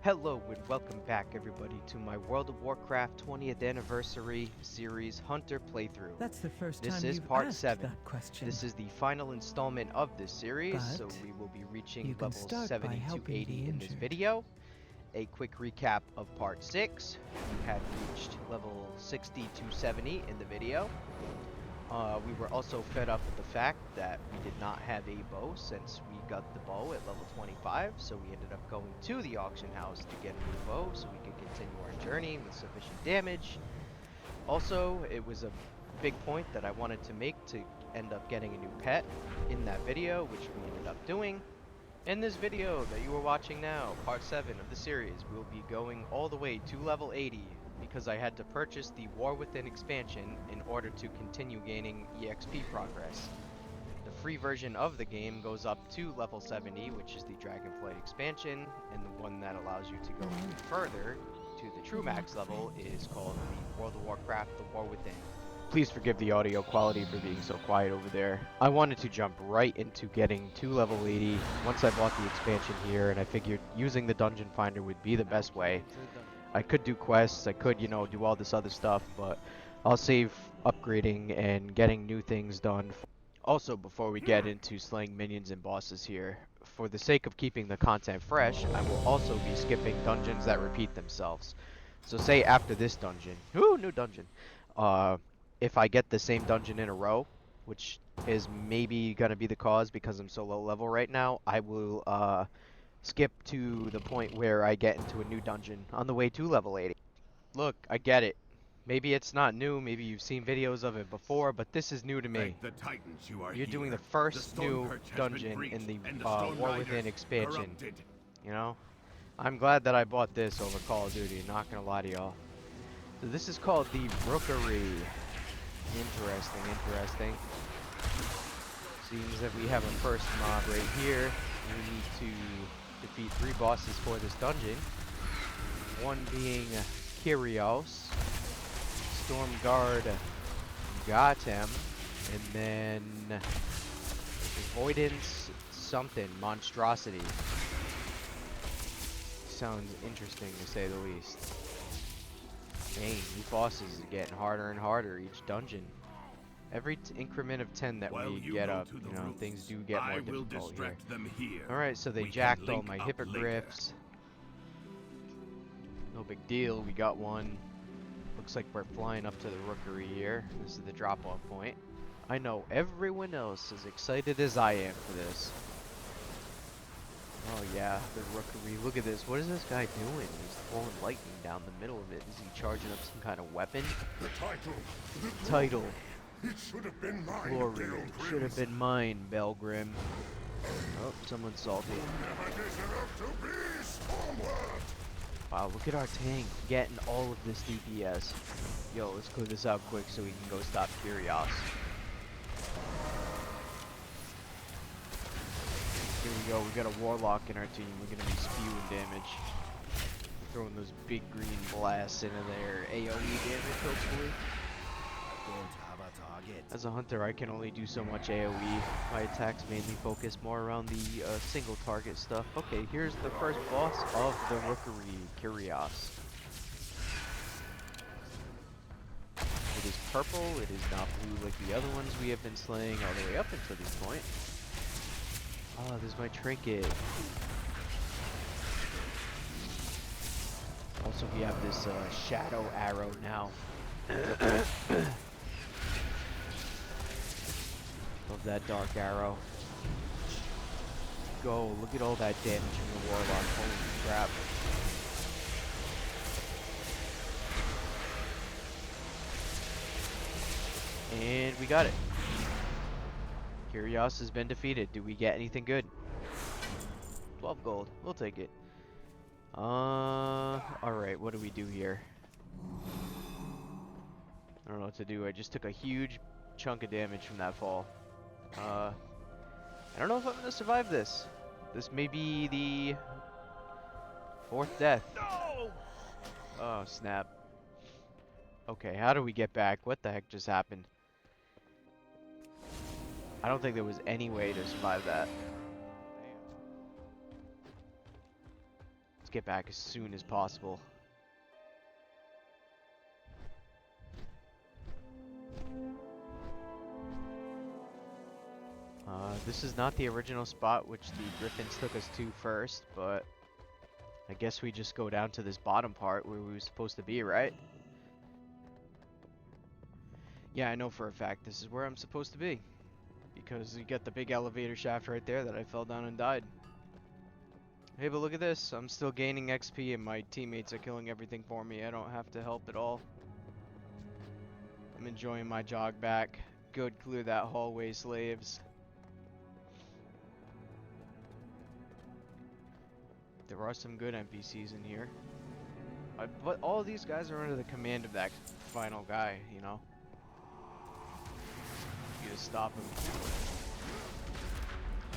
Hello and welcome back everybody to my World of Warcraft 20th Anniversary Series Hunter playthrough. That's the first This time is you've part asked 7. that question. This is the final installment of this series, so But we will be reaching you can levels start 70 by to helping 80 the in this injured. video. A quick recap of part 6. We had reached level 60 to 70 in the video. We were also fed up with the fact that we did not have a bow since we got the bow at level 25, so we ended up going to the auction house to get a new bow so we could continue our journey with sufficient damage. Also, it was a big point that I wanted to make to end up getting a new pet in that video, which we ended up doing. In this video that you are watching now, part 7 of the series, we'll be going all the way to level 80 because I had to purchase the War Within expansion in order to continue gaining EXP progress. The free version of the game goes up to level 70, which is the Dragonflight expansion, and the one that allows you to go even further to the true max level is called the World of Warcraft The War Within. Please forgive the audio quality for being so quiet over there. I wanted to jump right into getting to level 80 once I bought the expansion here, and I figured using the dungeon finder would be the best way. I could do quests, I could, do all this other stuff, but I'll save upgrading and getting new things done. Also, before we get into slaying minions and bosses here, for the sake of keeping the content fresh, I will also be skipping dungeons that repeat themselves. So say after this dungeon, new dungeon, if I get the same dungeon in a row, which is maybe gonna be the cause because I'm so low level right now, I will skip to the point where I get into a new dungeon on the way to level 80. Look, I get it. Maybe it's not new, maybe you've seen videos of it before, but this is new to me. The Titans you are You're doing here. the first new dungeon in the War Within expansion. Corrupted. You know? I'm glad that I bought this over Call of Duty, not gonna lie to y'all. So this is called the Rookery. Interesting, interesting. Seems that we have a first mob right here. We need to defeat 3 bosses for this dungeon. One being Kyrios, Stormguard Gotham, and then Avoidance something, Monstrosity. Sounds interesting to say the least. Dang, these bosses are getting harder and harder each dungeon. Every increment of 10 that we get up, things do get more difficult here. Alright, so they jacked all my hippogriffs. No big deal, we got one. Looks like we're flying up to the Rookery here. This is the drop-off point. I know everyone else is excited as I am for this. Oh yeah, the Rookery. Look at this. What is this guy doing? He's throwing lightning down the middle of it. Is he charging up some kind of weapon? The title. The title. It should have been mine. Glory. Should have been mine, Belgrim. Oh, someone's salty. Never deserve to be Stormward. Wow, look at our tank getting all of this DPS. Yo, let's clear this out quick so we can go stop Kyrios. Here we go, we got a Warlock in our team. We're gonna be spewing damage. Throwing those big green blasts into their AoE damage, hopefully. As a hunter, I can only do so much AoE. My attacks mainly focus more around the single target stuff. Okay, here's the first boss of the Rookery, Kyrios. It is purple, it is not blue like the other ones we have been slaying all the way up until this point. Oh, there's my trinket. Also, we have this shadow arrow now. Love that dark arrow. Go, look at all that damage from the Warlock. Holy crap. And we got it. Kyrios has been defeated. Do we get anything good? 12 gold. We'll take it. Alright, what do we do here? I don't know what to do. I just took a huge chunk of damage from that fall. I don't know if I'm gonna survive this. This may be the 4th death. No! Oh, snap. Okay, how do we get back? What the heck just happened? I don't think there was any way to survive that. Let's get back as soon as possible. This is not the original spot which the Griffins took us to first, but I guess we just go down to this bottom part where we were supposed to be, right? Yeah, I know for a fact this is where I'm supposed to be. Because you got the big elevator shaft right there that I fell down and died. Hey, but look at this. I'm still gaining XP and my teammates are killing everything for me. I don't have to help at all. I'm enjoying my jog back. Good, clear that hallway, slaves. There are some good NPCs in here. But all these guys are under the command of that final guy, you know? You gotta stop him.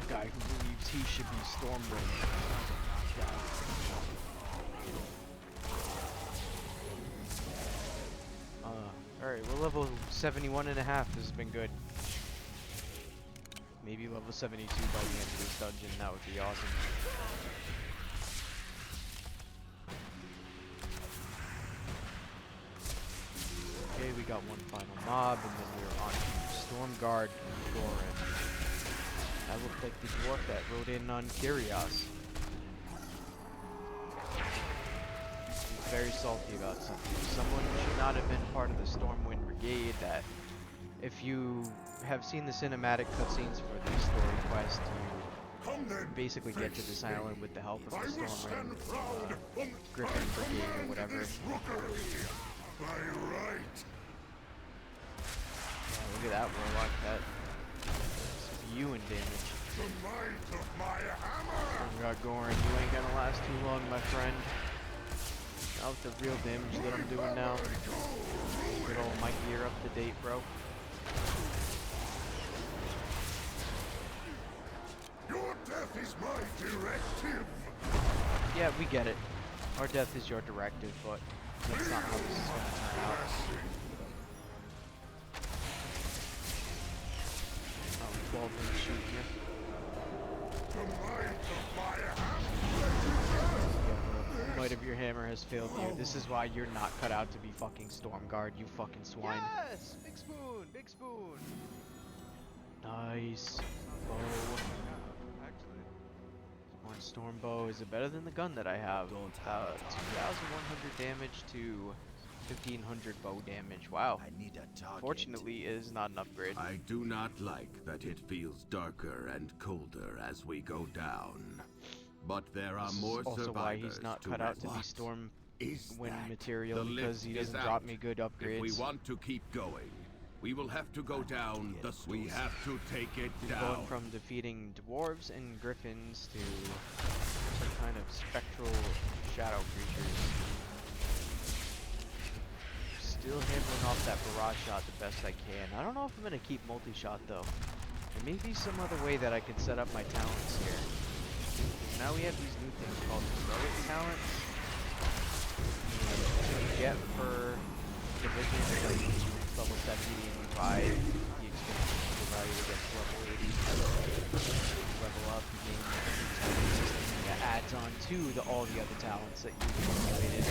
The guy who believes he should be Stormwind. Alright, we're level 71 and a half. This has been good. Maybe level 72 by the end of this dungeon. That would be awesome. Okay, we got one final mob, and then we're on to Stormguard Gorin. That looked like the dwarf that rode in on Kyrios. He's very salty about something. Someone who should not have been part of the Stormwind Brigade. That, if you have seen the cinematic cutscenes for the story quest, you basically get to this island with the help of the Stormwind Griffin Brigade or whatever. Look at that warlock, that spewing damage. God, Gorin, you ain't gonna last too long, my friend. Not with the real damage that I'm doing now. Get all my gear up to date, bro. Your death is my directive. Yeah, we get it. Our death is your directive, but that's not how this is gonna turn out. 12 men shooting you. The might of your hammer has failed you. This is why you're not cut out to be fucking Stormguard, you fucking swine. Yes! Big spoon! Big spoon! Nice. Bow. Actually. One storm bow. Is it better than the gun that I have? 2,100 damage to 1,500 bow damage. Wow. I need a target. Fortunately, it is not an upgrade. I do not like that it feels darker and colder as we go down. But there are This is more also survivors why he's not cut out to be What Stormwind is that? material, The because he lift is doesn't drop out. me good If upgrades. we want to keep going, we will have to go down. We have to take it We're down. going from defeating dwarves and griffins to some kind of spectral shadow creatures. Still hammering off that barrage shot the best I can. I don't know if I'm going to keep multi-shot though. There may be some other way that I can set up my talents here. Now we have these new things called heroic talents. And you get per division, like level 70 and you buy the expansion for the value to get to level 80. Level up, you gain a new talent system that adds on to all the other talents that you've accumulated.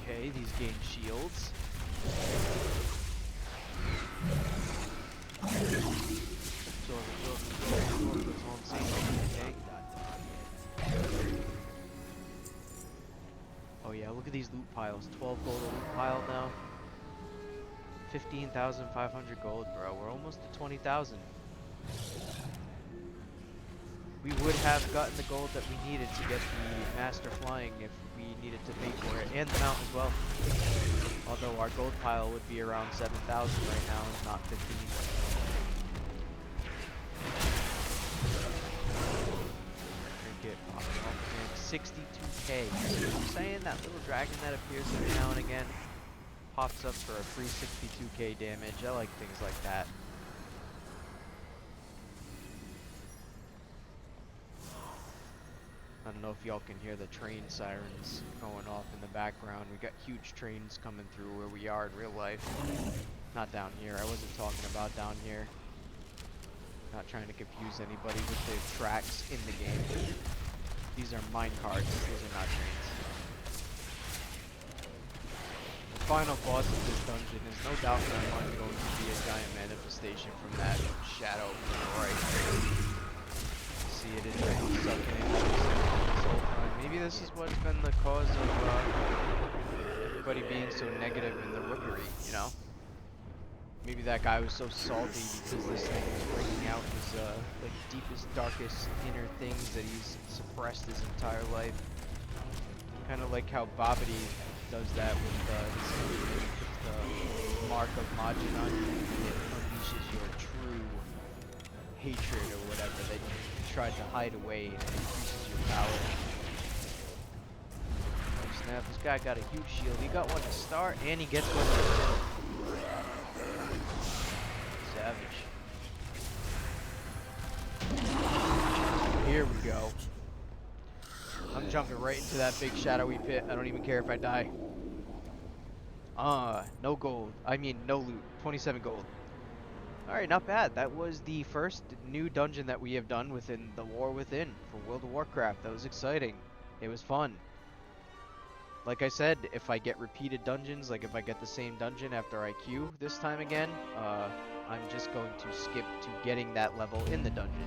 Okay, these gain shields. Oh yeah, look at these loot piles. 12 gold a loot pile now. 15,500 gold, bro. We're almost to 20,000. We would have gotten the gold that we needed to get the Master Flying if we needed to pay for it, and the mount as well. Although our gold pile would be around 7,000 right now, not 15. Trinket popping off, man. 62k. You know what I'm saying? That little dragon that appears every now and again pops up for a free 62k damage. I like things like that. I don't know if y'all can hear the train sirens going off in the background. We got huge trains coming through where we are in real life. Not down here. I wasn't talking about down here. Not trying to confuse anybody with the tracks in the game. These are mine carts, these are not trains. The final boss of this dungeon is no doubt in my mind going to be a giant manifestation from that shadow right there. See it is really sucking in this whole time. Maybe this is what's been the cause of everybody being so negative in the rookery, you know? Maybe that guy was so salty because this thing was bringing out his like deepest, darkest inner things that he's suppressed his entire life. Kind of like how Babidi does that with the mark of Majin on you. It unleashes your true hatred or whatever that you tried to hide away, and it increases your power. Oh snap, this guy got a huge shield. He got one to start, and he gets one to finish. Savage. Here we go. I'm jumping right into that big shadowy pit. I don't even care if I die. No gold. I mean, no loot. 27 gold. Alright, not bad. That was the first new dungeon that we have done within the War Within for World of Warcraft. That was exciting. It was fun. Like I said, if I get repeated dungeons, like if I get the same dungeon after I queue this time again, I'm just going to skip to getting that level in the dungeon.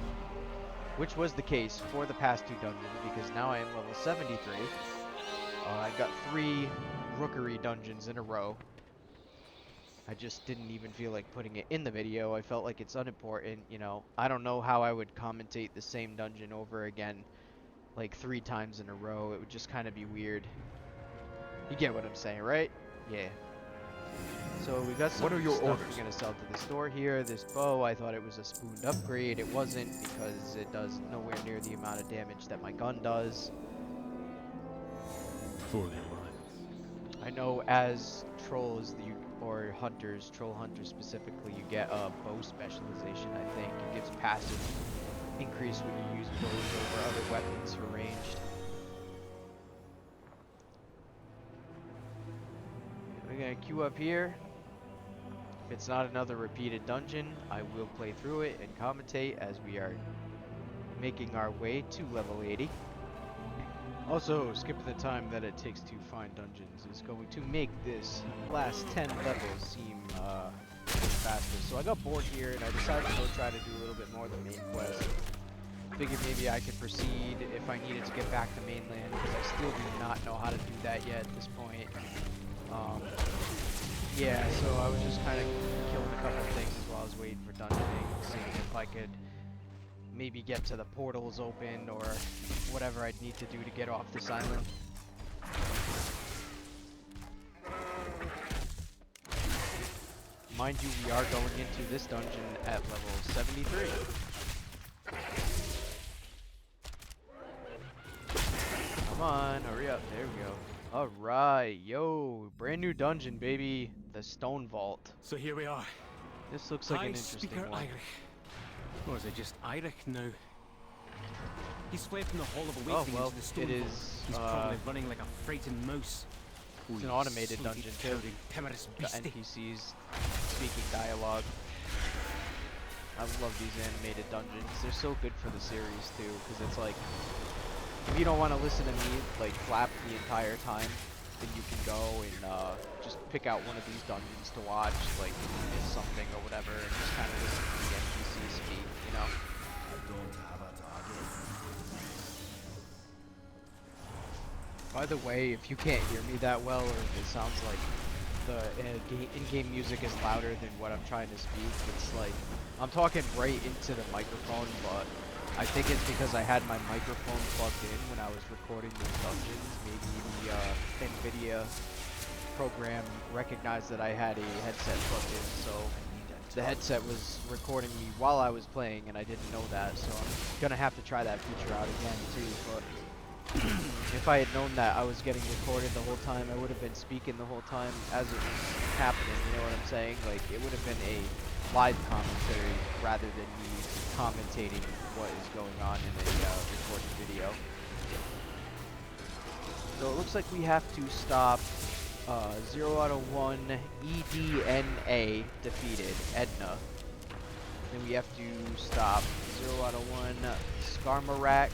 Which was the case for the past two dungeons, because now I am level 73. I got 3 rookery dungeons in a row. I just didn't even feel like putting it in the video. I felt like it's unimportant, you know. I don't know how I would commentate the same dungeon over again, like 3 times in a row. It would just kind of be weird. You get what I'm saying, right? Yeah. So we got some stuff we're gonna sell to the store here. This bow, I thought it was a spooned upgrade. It wasn't, because it does nowhere near the amount of damage that my gun does. For the Alliance. I know as trolls, or hunters, troll hunters specifically, you get a bow specialization, I think. It gives passive increase when you use bows over other weapons for ranged. We're gonna queue up here. If it's not another repeated dungeon, I will play through it and commentate as we are making our way to level 80. Also, skipping the time that it takes to find dungeons is going to make this last 10 levels seem faster. So I got bored here and I decided to go try to do a little bit more of the main quest. Figured maybe I could proceed if I needed to get back to mainland, because I still do not know how to do that yet at this point. Yeah, so I was just kind of killing a couple things while I was waiting for dungeoning, seeing if I could maybe get to the portals open or whatever I'd need to do to get off this island. Mind you, we are going into this dungeon at level 73. Come on, hurry up, there we go. Alright, yo, brand new dungeon, baby. The Stone Vault. So here we are. This looks like an interesting Speaker one. Eirich. Or is it just Eirich now? He's fled from the Hall of Oh, Awakening well, into the Stone it Vault. is, He's probably running like a frightened mouse. It's an automated dungeon too. Timorous Got beastie. NPCs speaking dialogue. I love these animated dungeons. They're so good for the series too, because it's like, if you don't want to listen to me like flap the entire time, then you can go and just pick out one of these dungeons to watch, like if you miss something or whatever, and just kind of listen to the NPCs speak, you know? I don't have a target. By the way, if you can't hear me that well, or if it sounds like the in-game music is louder than what I'm trying to speak, it's like, I'm talking right into the microphone, but I think it's because I had my microphone plugged in when I was recording these dungeons. Maybe the NVIDIA program recognized that I had a headset plugged in, so the headset was recording me while I was playing, and I didn't know that, so I'm gonna have to try that feature out again too. But if I had known that I was getting recorded the whole time, I would have been speaking the whole time as it was happening, you know what I'm saying? Like, it would have been a live commentary rather than me commentating what is going on in a recorded video. So it looks like we have to stop 0 out of 1 EDNA defeated, Edna, Then we have to stop 0 out of 1 Skarmarak,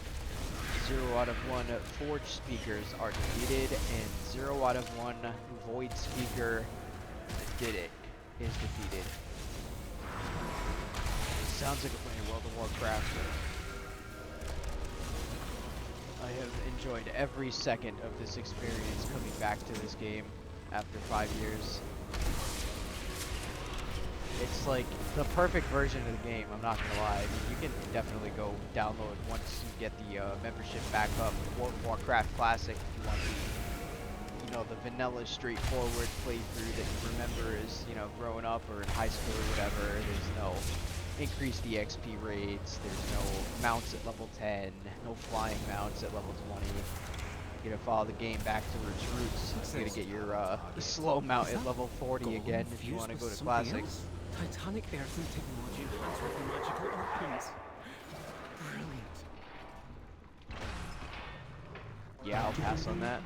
0 out of 1 Forge Speakers are defeated, and 0 out of 1 Void Speaker is defeated. Sounds like we're playing World of Warcraft. I have enjoyed every second of this experience coming back to this game after 5 years. It's like the perfect version of the game, I'm not gonna lie. I mean, you can definitely go download once you get the membership back up, World of Warcraft Classic, if you want the, you know, the vanilla straightforward playthrough that you remember as, you know, growing up or in high school or whatever. There's no increased EXP rates, there's no mounts at level 10, no flying mounts at level 20. You're gonna follow the game back to its roots. You're gonna get your slow mount at level 40 again if you want to go to Classic. Titanic earth and technology enhanced with magical opulence. Brilliant. Yeah, I'll pass on that.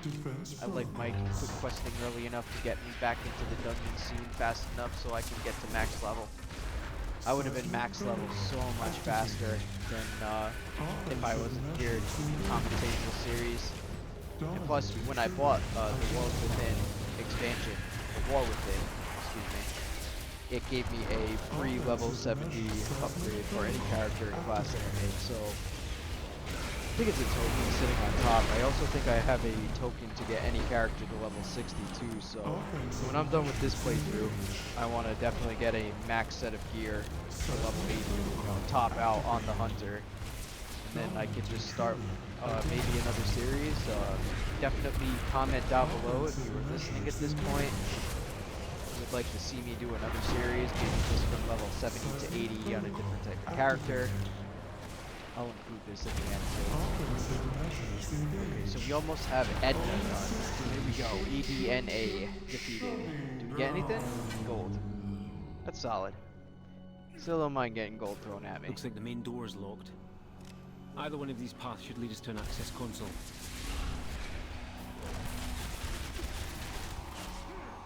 I like Mike quick questing early enough to get me back into the dungeon scene fast enough so I can get to max level. I would have been max level so much faster than if I wasn't here to commentate the series. And plus, when I bought the World Within expansion, the War Within, excuse me, it gave me a free level 70 upgrade for any character in Classic I made, so I think it's a token sitting on top. I also think I have a token to get any character to level 62, so when I'm done with this playthrough, I want to definitely get a max set of gear to level 80, you know, top out on the Hunter, and then I can just start maybe another series. Definitely comment down below if you were listening at this point. Would like to see me do another series, maybe just from level 70 to 80 on a different type of character. I'll include this at the end too. Okay, so we almost have Edna done. Here we go. EDNA defeated. Did we get anything? Gold. That's solid. Still don't mind getting gold thrown at me. Looks like the main door is locked. Either one of these paths should lead us to an access console.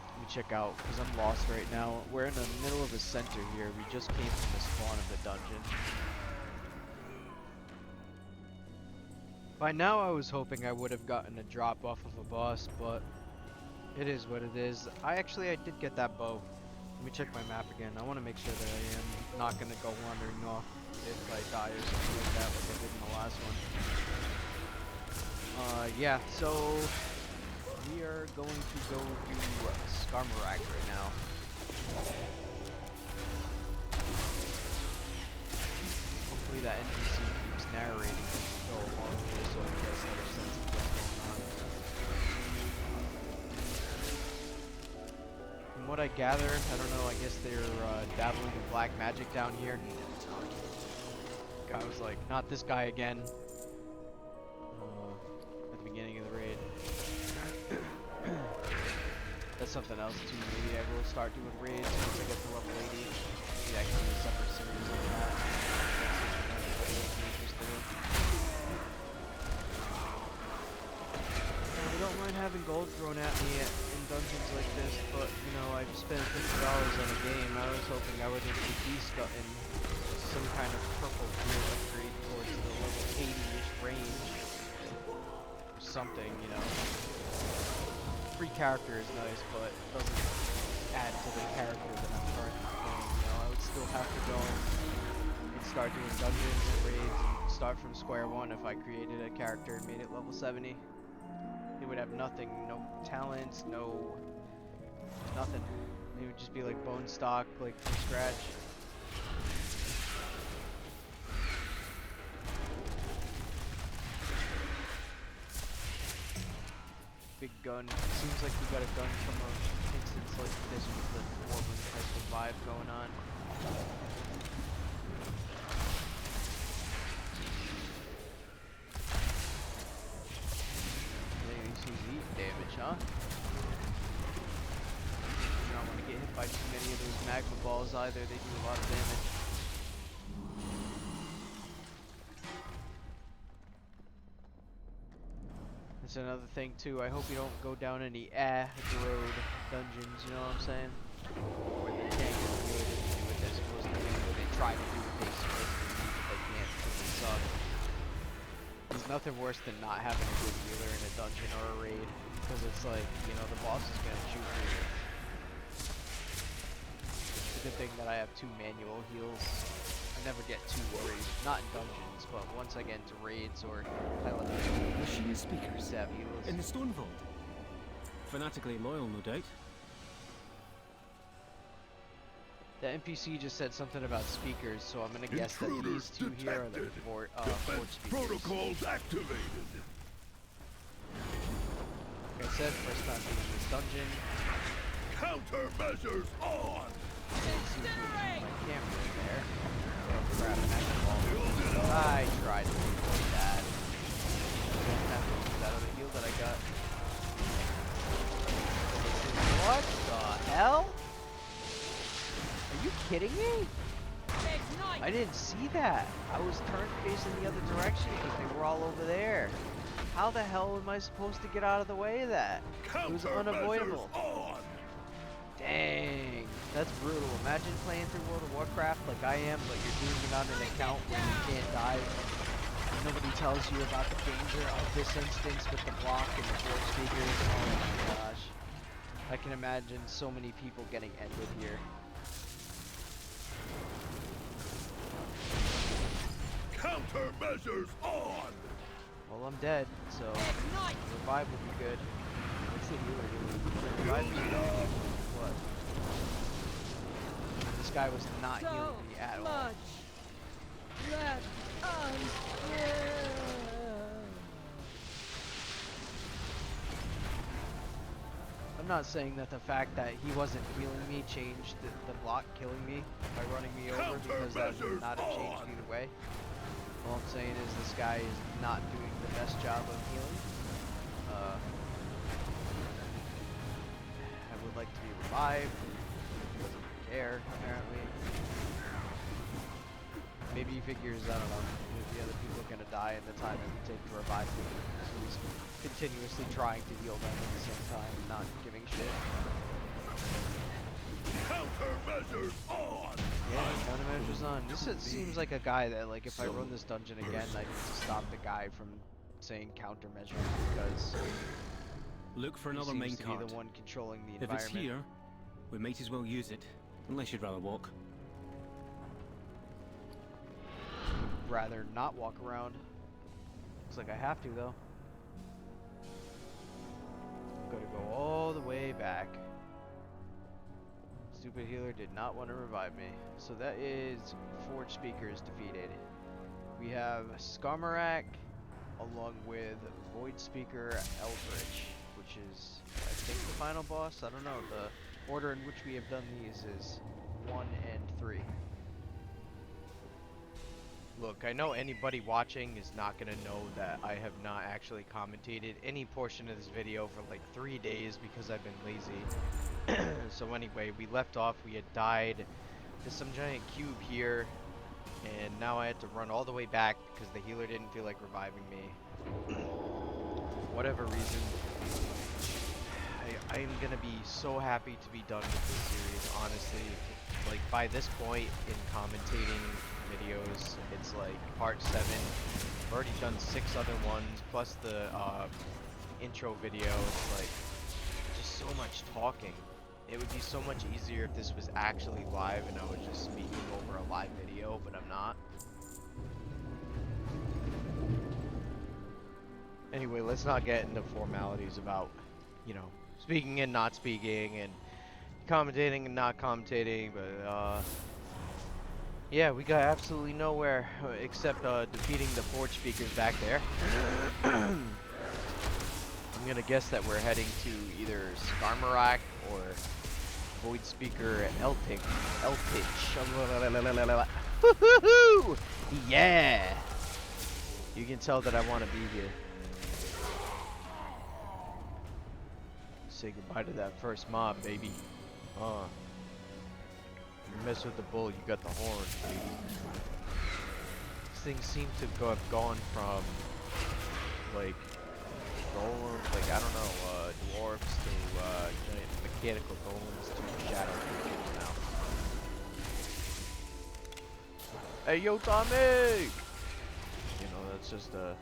Let me check out, because I'm lost right now. We're in the middle of the center here. We just came from the spawn of the dungeon. By now I was hoping I would have gotten a drop off of a boss, but it is what it is. I did get that bow. Let me check my map again. I want to make sure that I am not going to go wandering off if I die or something like that like I did in the last one. Yeah, so we are going to go do Skarmarak right now. Hopefully that NPC keeps narrating as we go along here so I get a better sense of what's going on. From what I gather, I don't know, I guess they're dabbling in black magic down here. Guy was like, not this guy again. At the beginning of the raid. That's something else too. Maybe I will start doing raids once I get to level 80. Maybe I can do a separate series on that. I don't mind having gold thrown at me in dungeons like this, but you know, I've spent $50 on a game. I was hoping I would introduce in some kind of purple gear upgrade towards the level 80-ish range. Or something, you know. Free character is nice, but it doesn't add to the character that I'm currently playing, you know. I would still have to go and start doing dungeons and raids and start from square one if I created a character and made it level 70. It would have nothing, no talents, no nothing. It would just be like bone stock, like from scratch. Big gun. Seems like we got a gun from a instance like this with the Dwarven type of vibe going on. Damage, huh? You don't want to get hit by too many of those magma balls either, they do a lot of damage. That's another thing too, I hope you don't go down any road dungeons, you know what I'm saying? Where the tank is doing what they're supposed to do, or they try to do there's nothing worse than not having a good healer in a dungeon or a raid, because it's like, you know, the boss is gonna shoot you. It's a good thing that I have 2 manual heals. I never get too worried, not in dungeons, but once I get into raids or high level Machine speakers to have heals. in the stone vault. Fanatically loyal, no doubt. The NPC just said something about speakers, so I'm gonna guess that Intruders these 2 here are the detected. Forge Defense speakers. protocols activated. Like I said, first time being in this dungeon. Countermeasures on. My camera in there. Oh crap, an action ball. I tried to avoid that. I don't have to use that other heal that I got. What the hell? Are you kidding me? I didn't see that. I was turned facing the other direction because they were all over there. How the hell am I supposed to get out of the way of that? It was unavoidable. On. Dang, that's brutal. Imagine playing through World of Warcraft like I am, but you're doing it on an account where you can't die. Nobody tells you about the danger of this instance with the block and the 4 speakers. Oh my gosh. I can imagine so many people getting ended here. Countermeasures on. Well, I'm dead, so revive would be good. What's the healer doing? Revive me. What? This guy was not healing me at all. I'm not saying that the fact that he wasn't healing me changed the block killing me by running me over, because that would not have changed either way. All I'm saying is this guy is not doing the best job of healing. I would like to be revived. He doesn't care, apparently. Maybe he figures, I don't know, if the other people are gonna die in the time it would take to revive me. So he's continuously trying to heal them at the same time and not giving shit. Countermeasures on. Yeah, countermeasures on. This seems like a guy that, like, if I run this dungeon again, I need to stop the guy from saying countermeasures, because Look for he another seems to be minecart. the one controlling the If environment. it's here, we might as well use it. Unless you'd rather walk. Rather not walk around. Looks like I have to, though. Gotta go all the way back. Stupid healer did not want to revive me. So that is Forge Speakers defeated. We have Skarmarak along with Void Speaker Eldritch, which is, I think, the final boss. I don't know. The order in which we have done these is 1 and 3. Look, I know anybody watching is not going to know that I have not actually commentated any portion of this video for like 3 days because I've been lazy. So anyway, we left off, we had died to some giant cube here, and now I had to run all the way back because the healer didn't feel like reviving me. Whatever reason, I am going to be so happy to be done with this series, honestly. Like, by this point in commentating videos, it's like part 7. I've already done 6 other ones, plus the intro video. It's like just so much talking. It would be so much easier if this was actually live and I was just speaking over a live video, but I'm not. Anyway, let's not get into formalities about, you know, speaking and not speaking and commentating and not commentating, but yeah, we got absolutely nowhere except defeating the Forge Speakers back there. I'm gonna guess that we're heading to either Skarmarak or Void Speaker Eltich. Woohoo! Yeah! You can tell that I want to be here. Say goodbye to that first mob, baby. You mess with the bull, you got the horn, baby. These things seem to have gone from, like, golems, like, I don't know, dwarves to, giant mechanical golems to shadow creatures now. Hey, yo, Tommy! You know, that's just a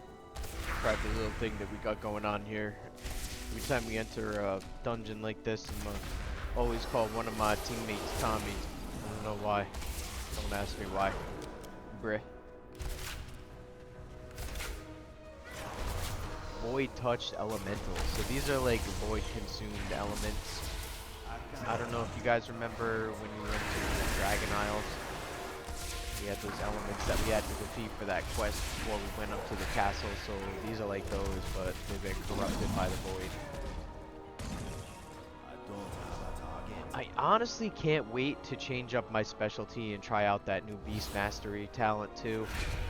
describe the little thing that we got going on here. Every time we enter a dungeon like this, I'm always call one of my teammates Tommy. I don't know why. Don't ask me why. Bruh. Void touched elementals. So these are like void consumed elements. I don't know if you guys remember when we went to the Dragon Isles. We had those elements that we had to defeat for that quest before we went up to the castle. So these are like those, but they've been corrupted by the void. I honestly can't wait to change up my specialty and try out that new Beast Mastery talent too.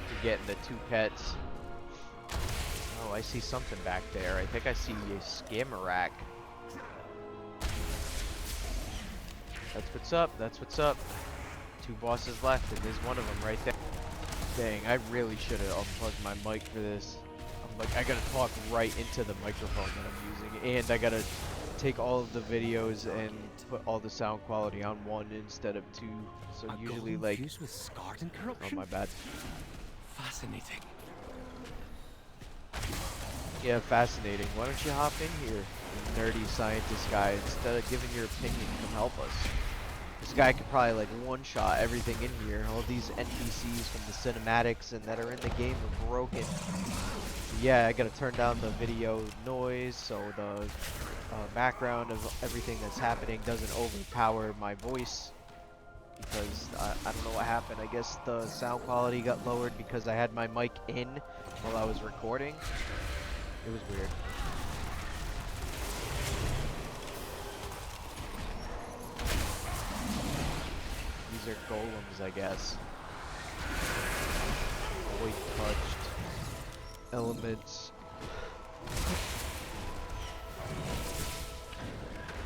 To get the 2 pets. Oh, I see something back there. I think I see a Scamarack. That's what's up. That's what's up. 2 bosses left, and there's one of them right there. Dang, I really should have unplugged my mic for this. I'm like, I gotta talk right into the microphone that I'm using, and I gotta take all of the videos and put all the sound quality on 1 instead of 2. So usually, like, with scarred and corruption? oh my bad. Fascinating. Yeah, fascinating. Why don't you hop in here, you nerdy scientist guy, instead of giving your opinion, come help us. This guy could probably like one-shot everything in here. All these NPCs from the cinematics and that are in the game are broken. But yeah, I gotta turn down the video noise so the background of everything that's happening doesn't overpower my voice. Because I don't know what happened. I guess the sound quality got lowered because I had my mic in while I was recording. It was weird. These are golems, I guess. Void touched elements.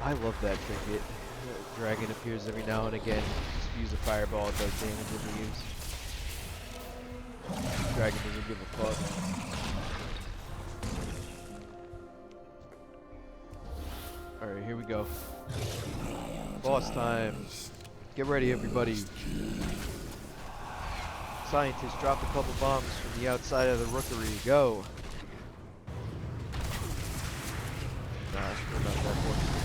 I love that trinket. Dragon appears every now and again. Just use a fireball, it does damage if it leaves. Dragon doesn't give a fuck. Alright, here we go. Boss time. Get ready, everybody. Scientists dropped a couple bombs from the outside of the rookery. Go. Gosh, we're not that fortunate.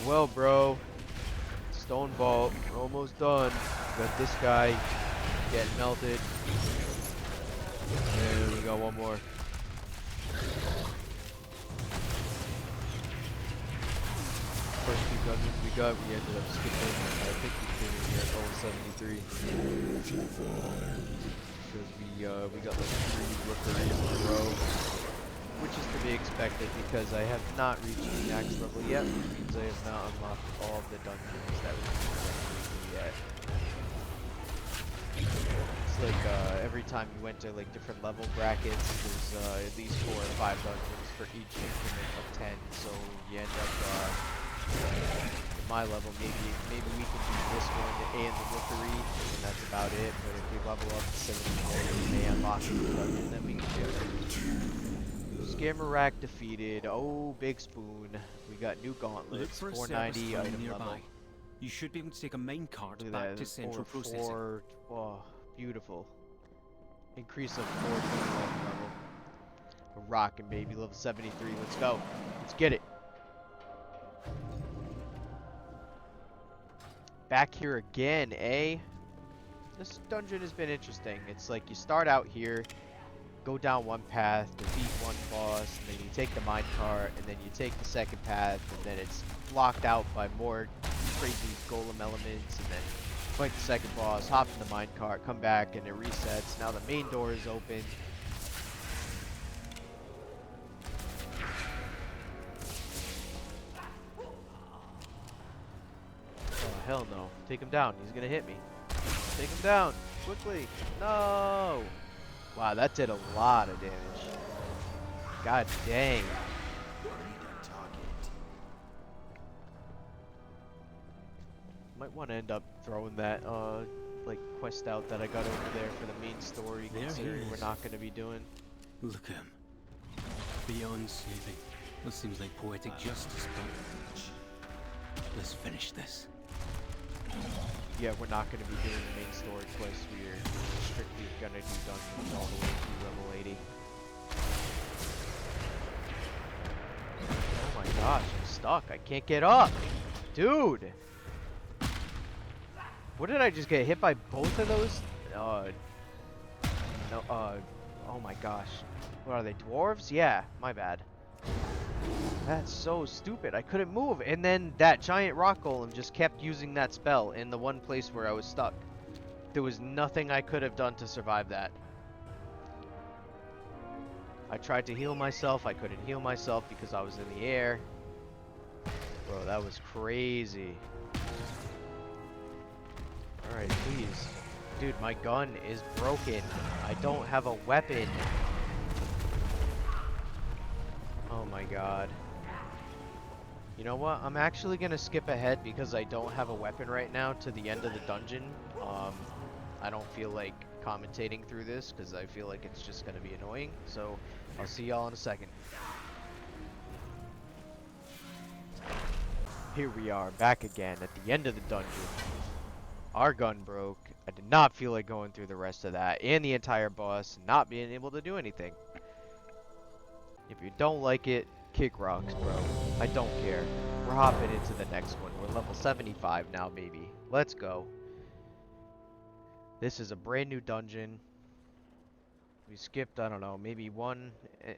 Well, bro. Stone Vault. We're almost done. Got this guy getting melted. And we got one more. First 2 dungeons we got, we ended up skipping. I think we came in here at level 73. Because we got like 3 rookeries in a row. Which is to be expected because I have not reached the max level yet, which means I have not unlocked all of the dungeons that we can yet. It's like every time you enter like different level brackets, there's at least 4 or 5 dungeons for each increment of 10, so you end up at my level, maybe we can do this one and the rookery, and that's about it. But if we level up to 74, we may unlock the dungeon that we can do. Scamarack defeated. Oh, Big Spoon. We got new gauntlets. 490 item nearby. level. You should be able to take a main cart Look at back that. to central Over processing. 4. Oh, beautiful. Increase of 4 level. We're rocking, baby. Level 73. Let's go. Let's get it. Back here again, eh? This dungeon has been interesting. It's like you start out here, go down one path, defeat one boss, and then you take the minecart, and then you take the second path, and then it's blocked out by more crazy golem elements, and then fight the second boss, hop in the minecart, come back, and it resets. Now the main door is open. Oh, hell no. Take him down. He's gonna hit me. Take him down. Quickly. No! Wow, that did a lot of damage. God dang. Might want to end up throwing that like quest out that I got over there for the main story, There he considering we're is. not going to be doing. Look at him. Beyond saving. That seems like poetic justice, but let's finish this. Yeah, we're not going to be doing the main story quest. We're strictly going to do dungeons all the way through level 80. Oh my gosh, I'm stuck. I can't get up. Dude! What did I just get hit by both of those? No, oh my gosh. What are they, dwarves? Yeah, my bad. That's so stupid. I couldn't move, and then that giant rock golem just kept using that spell in the one place where I was stuck. There was nothing I could have done to survive that. I tried to heal myself. I couldn't heal myself because I was in the air. Bro, that was crazy. Alright, please. Dude, my gun is broken. I don't have a weapon. Oh my god. You know what? I'm actually gonna skip ahead because I don't have a weapon right now to the end of the dungeon. I don't feel like commentating through this because I feel like it's just gonna be annoying. So I'll see y'all in a second. Here we are, back again at the end of the dungeon. Our gun broke. I did not feel like going through the rest of that and the entire boss, not being able to do anything. If you don't like it, kick rocks, bro. I don't care. We're hopping into the next one. We're level 75 now, baby. Let's go. This is a brand new dungeon. We skipped, I don't know, maybe one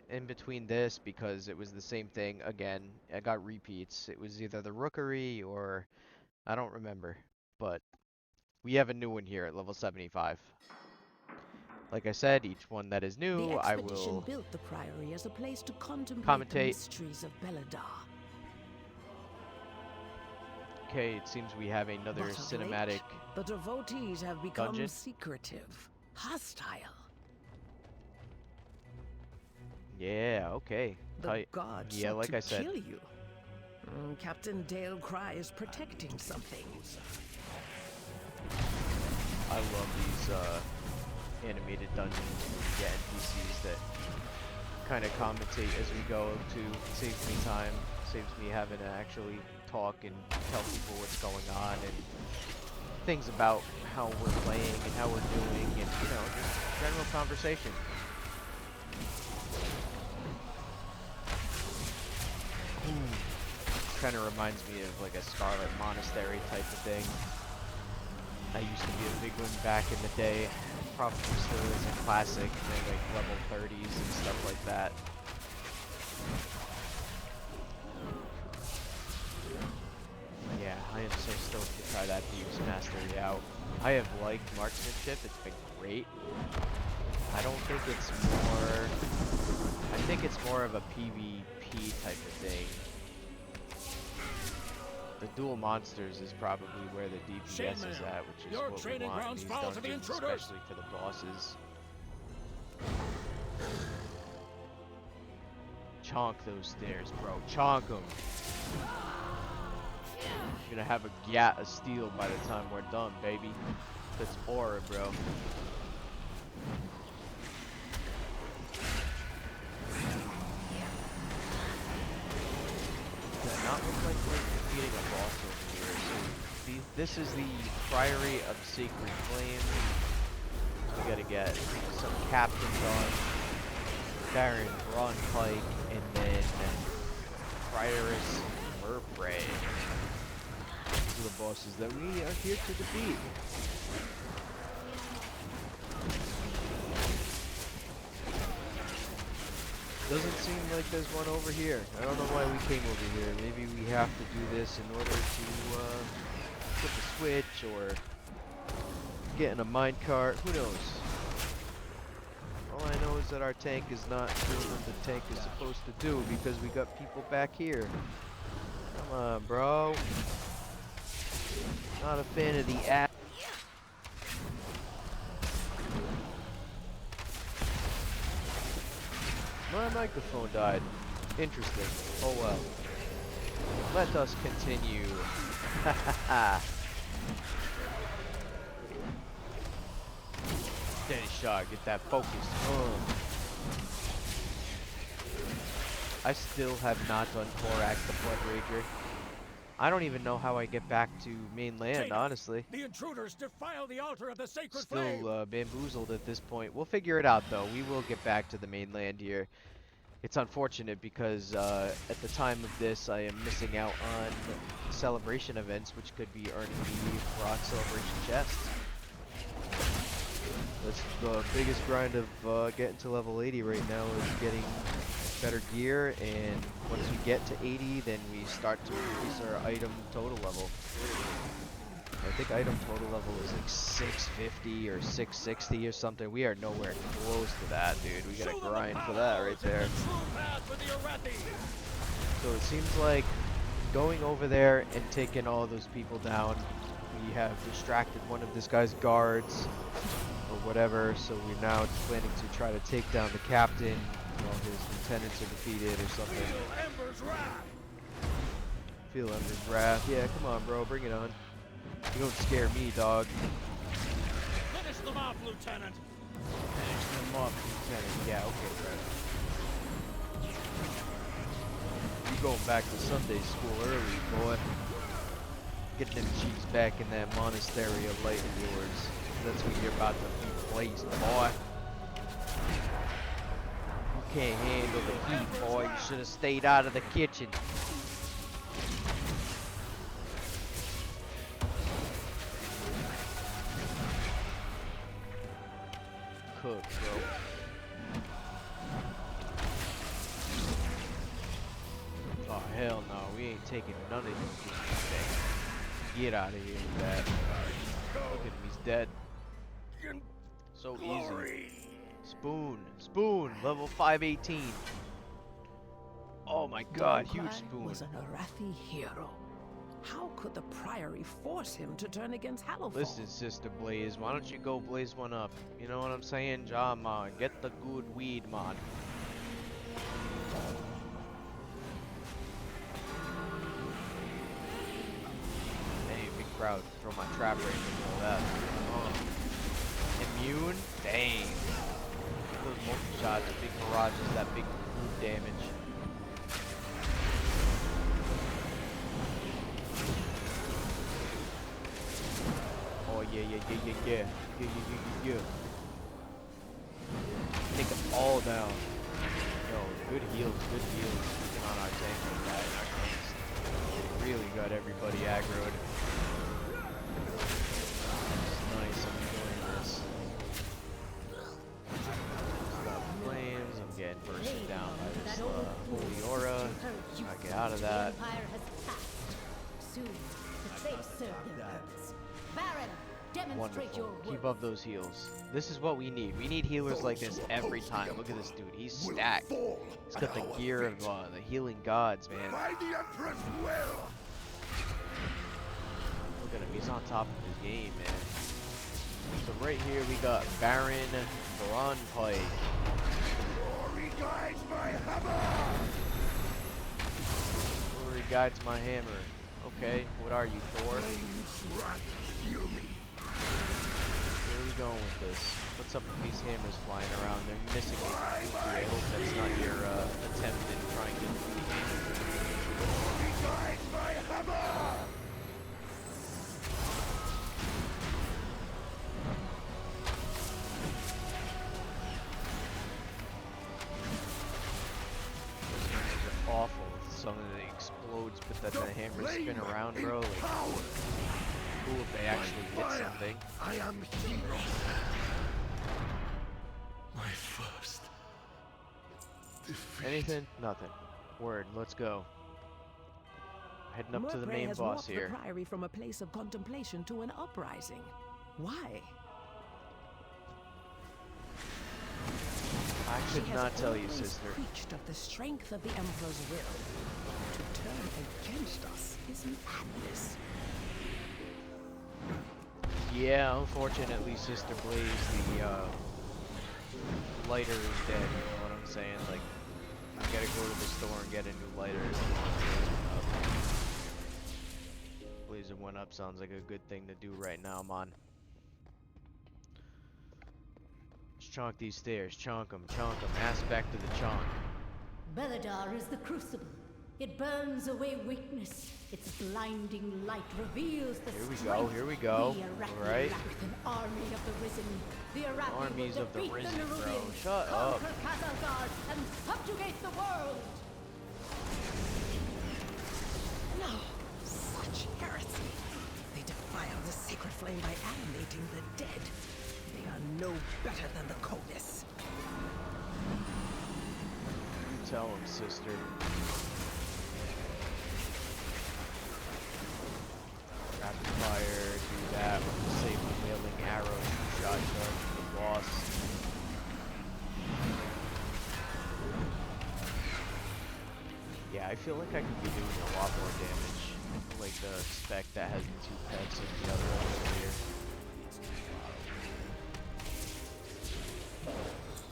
in between this because it was the same thing again. I got repeats. It was either the Rookery or I don't remember. But we have a new one here at level 75. Like I said, each one that is new, I will built the Priory as a place to contemplate the commentate. mysteries of Belladar. Okay, it seems we have another But of cinematic late, the devotees have become dungeon. secretive, hostile. Yeah, okay. The Tight. gods Yeah, sought like to I said. kill you. Captain Dale Cry is protecting something. I love these animated dungeons where you get NPCs that kind of commentate as we go too. It saves me time, saves me having to actually talk and tell people what's going on and things about how we're playing and how we're doing and, you know, just general conversation. Kind of reminds me of like a Scarlet Monastery type of thing. I used to be a big one back in the day. Probably still is a classic, they're like level 30s and stuff like that. Yeah, I am so stoked to try that Thieves Mastery out. I have liked marksmanship, it's been great. I don't think it's more... I think it's more of a PvP type of thing. The dual monsters is probably where the DPS is at, which is what we want in these dungeons, especially for the bosses. Chonk those stairs, bro. Chonk them. You're gonna have a gat of steel by the time we're done, baby. That's aura, bro. Does that not look like we're defeating a boss over here? So this is the Priory of Sacred Flame. We gotta get some captains on. Baron Braunpike, and then Prioress Murpray. These are the bosses that we are here to defeat. Doesn't seem like there's one over here. I don't know why we came over here. Maybe we have to do this in order to flip a switch or get in a minecart. Who knows? All I know is that our tank is not doing what the tank is supposed to do because we got people back here. Come on, bro. Not a fan of the app. My microphone died. Interesting. Oh well. Let us continue. Steady shot, get that focus. I still have not done Korak the Blood Rager. I don't even know how I get back to mainland, honestly. The intruders defile the altar of the sacred flame. Still bamboozled at this point. We'll figure it out, though. We will get back to the mainland here. It's unfortunate because at the time of this, I am missing out on celebration events, which could be earning me Rock Celebration chests. That's the biggest grind of getting to level 80 right now, is getting better gear, and once we get to 80, then we start to increase our item total level. I think item total level is like 650 or 660 or something. We are nowhere close to that, dude. We gotta grind for that right there. So it seems like going over there and taking all those people down, we have distracted one of this guy's guards or whatever, so we're now planning to try to take down the captain while his lieutenants are defeated or something. Feel Ember's wrath. Yeah, come on, bro, bring it on. You don't scare me, dog. Finish them off, Lieutenant. Finish them off, Lieutenant. Yeah, okay, bro. You going back to Sunday school early, boy. Get them cheeks back in that monastery of light of yours. That's when you're about to be placed, boy. You can't handle the heat, boy. You should have stayed out of the kitchen. Cook, bro. Oh, hell no. We ain't taking none of these things. Get out of here with that. Look at him. He's dead. So easy. Spoon. Spoon. Level 518. Oh my god. Huge spoon. Was an Arathi hero. How could the Priory force him to turn against Hallowfall? Listen, Sister Blaze, why don't you go blaze one up? You know what I'm saying? Ja, man. Get the good weed, man. Hey, big crowd. Throw my trap right into that. Immune? Dang. Those multi-shots, big mirages, that big food damage. Oh yeah. Take them all down. Yo, good heals, Keeping on our tank like that and our tanks. Really got everybody aggroed. Nice, I'm enjoying this. Stop flames, I'm getting bursted down by this holy aura. Gotta get out of that. Soon, the fates serve their purpose. Baron, demonstrate your Wonderful. Keep worth. up those heals. This is what we need. We need healers like this every time. Look at this dude. He's stacked. He's got the gear of the healing gods, man. By the Empress will. Look at him. He's on top of his game, man. So right here we got Baron Pike. Glory guides my hammer. Glory guides my hammer. Okay, what are you, Thor? Flames wrath, heal me. Where are we going with this? What's up with these hammers flying around? They're missing it. I hope that's not your attempt in trying to defeat me. Glory guides my hammer. Awful. Something that explodes, but that the hammers spin around, bro. Like, cool if they actually hit something. I am hero. My first defeat. Anything? Nothing. Word. Let's go. Heading up to the Murphy main has boss walked here. the Priory from a place of contemplation to an uprising. Why? I She could has not tell you, always sister. preached of the strength of the Emperor's will. To turn against us is madness. Yeah, unfortunately, Sister Blaze, the lighter is dead. You know what I'm saying? Like, I gotta go to the store and get a new lighter. Blazer 1-up sounds like a good thing to do right now, man. Let's chonk these stairs. Chonk them, chonk them. Ass back to the chonk. Beledar is the crucible. It burns away weakness. Its blinding light reveals the Here we go, strength. here we go. The Iraqi Alright. lacked an army of the Risen. The Iraqi Armies will of the defeat Risen, bro. Nerubians, Shut up. conquer Khazar and subjugate the world. No, such heresy. They defile the sacred flame by animating the dead. They are no better than the Codes. You tell him, sister. Rapid fire, do that with the saber wielding arrow, shot charge the boss. Yeah, I feel like I could be doing a lot more damage. Like the spec that has the 2 pets and the other one over here.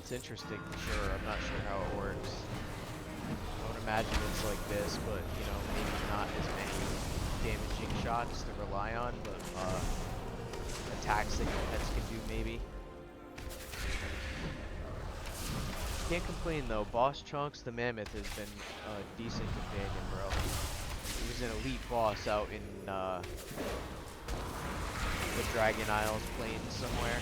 It's interesting for sure. I'm not sure how it works. I would imagine it's like this, but you know, maybe not as many damaging shots to rely on, but attacks that your pets can do maybe. Can't complain though. Boss Chunks the Mammoth has been a decent companion, bro. He was an elite boss out in the Dragon Isles plains somewhere.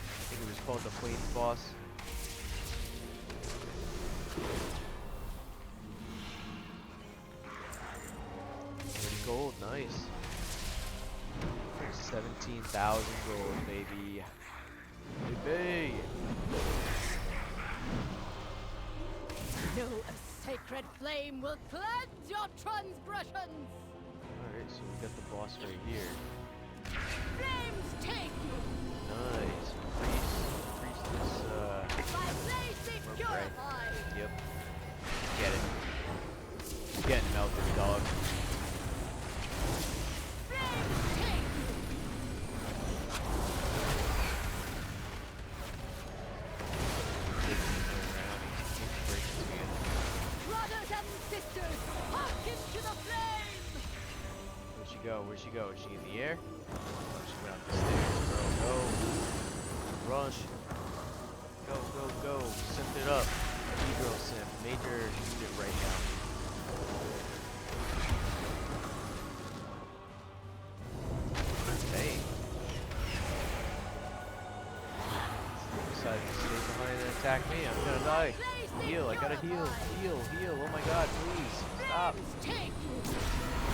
I think it was called the Plains Boss. Gold, nice. 17,000 gold, baby. Baby. No, a sacred flame will cleanse your transgressions. Alright, so we got the boss right here. Flames take you. Nice. Priest My blade be rope purified. ray. Yep. Get it. Getting melted, dog. Flames take you. Brothers and sisters, hearken to the flame. Where'd she go? Where'd she go? Is she in the air? Oh, she went up the stairs, girl. Go. Rush. Go, go, go. Simp it up. E-girl simp. Major unit right now. Dang. Decided to stay behind and attack me. I'm gonna die. Heal. I gotta heal. Heal. Heal. Oh my god, please. Stop. Take you.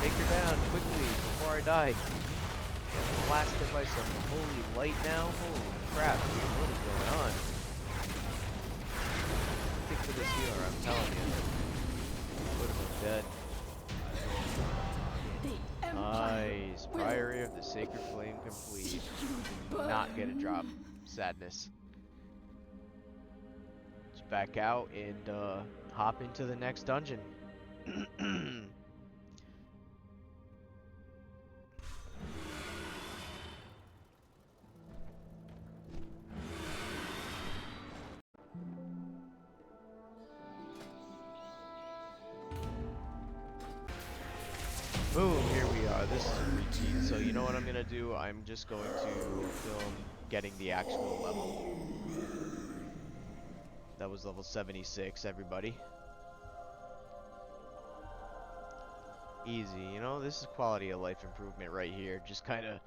Take her down quickly before I die. I'm blasted by some holy light now. Holy crap, dude, what is going on? Kick for this healer, I'm telling you. Would have been dead. The Empire Nice. will Priory of the Sacred Flame complete. see you Did not get a burn. drop. Sadness. Let's back out and hop into the next dungeon. Boom, here we are. This is a repeat. So you know what I'm gonna do? I'm just going to film getting the actual level. That was level 76, everybody. Easy, you know, this is quality of life improvement right here. Just kind of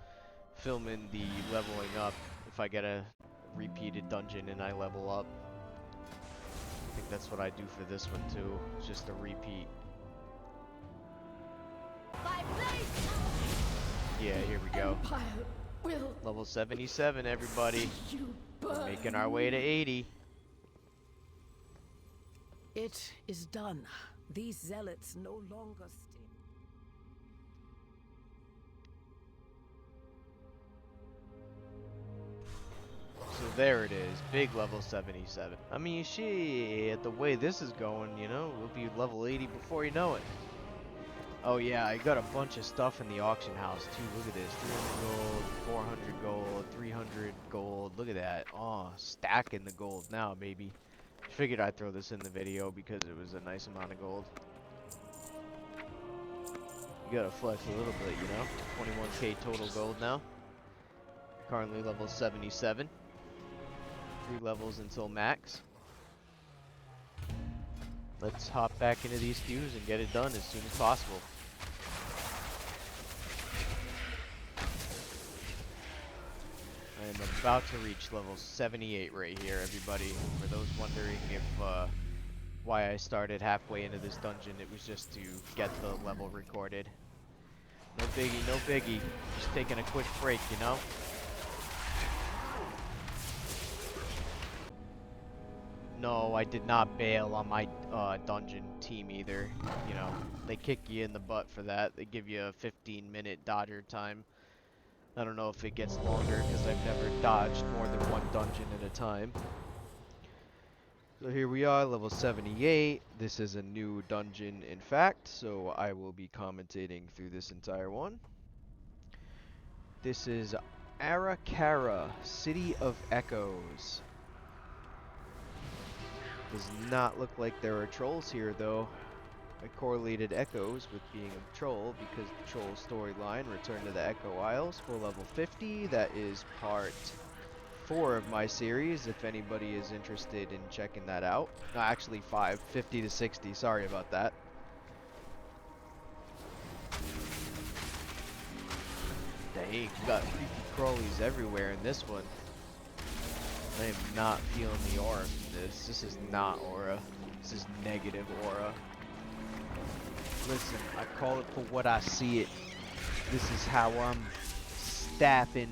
filming the leveling up if I get a repeated dungeon and I level up. I think that's what I do for this one too. It's just a repeat. My blade. Yeah, here we go. Empire will Level 77, everybody. see you We're burn. making our way to 80. It is done. These zealots no longer stay. So there it is, big level 77. I mean, shit, the way this is going, you know, we'll be level 80 before you know it. Oh yeah, I got a bunch of stuff in the auction house too. Look at this, 300 gold, 400 gold, 300 gold. Look at that. Oh, stacking the gold now, baby. Figured I'd throw this in the video because it was a nice amount of gold. You gotta flex a little bit, you know. 21k total gold now. Currently level 77. 3 levels until max. let's hop back into these queues and get it done as soon as possible. I am about to reach level 78 right here, everybody. For those wondering if why I started halfway into this dungeon, it was just to get the level recorded. No biggie, no biggie. Just taking a quick break, you know? No, I did not bail on my dungeon team either. You know, they kick you in the butt for that. They give you a 15-minute dodger time. I don't know if it gets longer because I've never dodged more than one dungeon at a time. So here we are, level 78. This is a new dungeon, in fact, so I will be commentating through this entire one. This is Arakara, City of Echoes. Does not look like there are trolls here, though. I correlated Echoes with being a troll because the troll storyline, Return to the Echo Isles, for level 50. That is part 4 of my series, if anybody is interested in checking that out. No, actually 5, 50 to 60, sorry about that. Dang, we got creepy crawlies everywhere in this one. I am not feeling the aura from this. This is not aura. This is negative aura. Listen, I call it for what I see it. This is how I'm staffing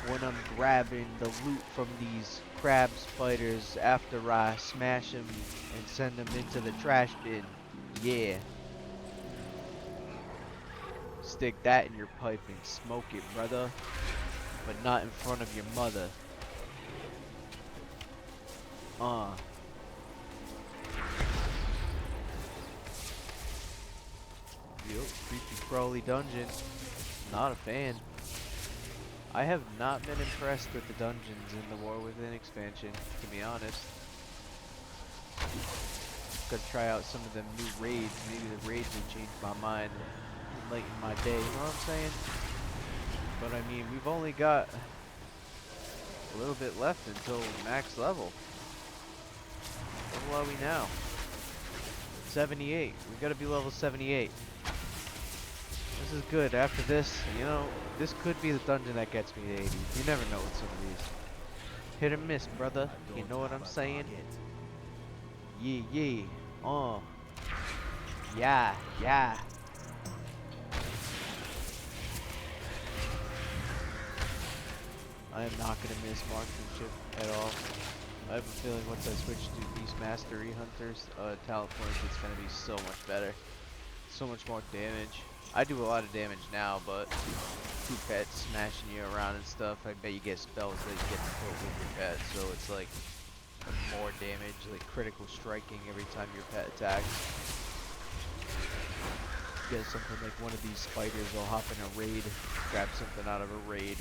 when I'm grabbing the loot from these crab spiders after I smash them and send them into the trash bin. Yeah. Stick that in your pipe and smoke it, brother. But not in front of your mother. Yo, creepy crawly dungeon. Not a fan. I have not been impressed with the dungeons in the War Within expansion, to be honest. Gotta try out some of them new raids. Maybe the raids will change my mind and lighten my day, you know what I'm saying? But I mean, we've only got a little bit left until max level. What level are we now? 78. We gotta be level 78. This is good. After this, you know, this could be the dungeon that gets me to 80. You never know with some of these. Hit or miss, brother. You know what I'm saying? Yeah, yeah. Yeah, yeah. I am not gonna miss marksmanship at all. I have a feeling once I switch to Beast Mastery Hunters talent points, it's gonna be so much better. So much more damage. I do a lot of damage now, but 2 pets smashing you around and stuff, I bet you get spells that you get to put with your pet, so it's like more damage, like critical striking every time your pet attacks. Get something like one of these spiders, I'll hop in a raid, grab something out of a raid.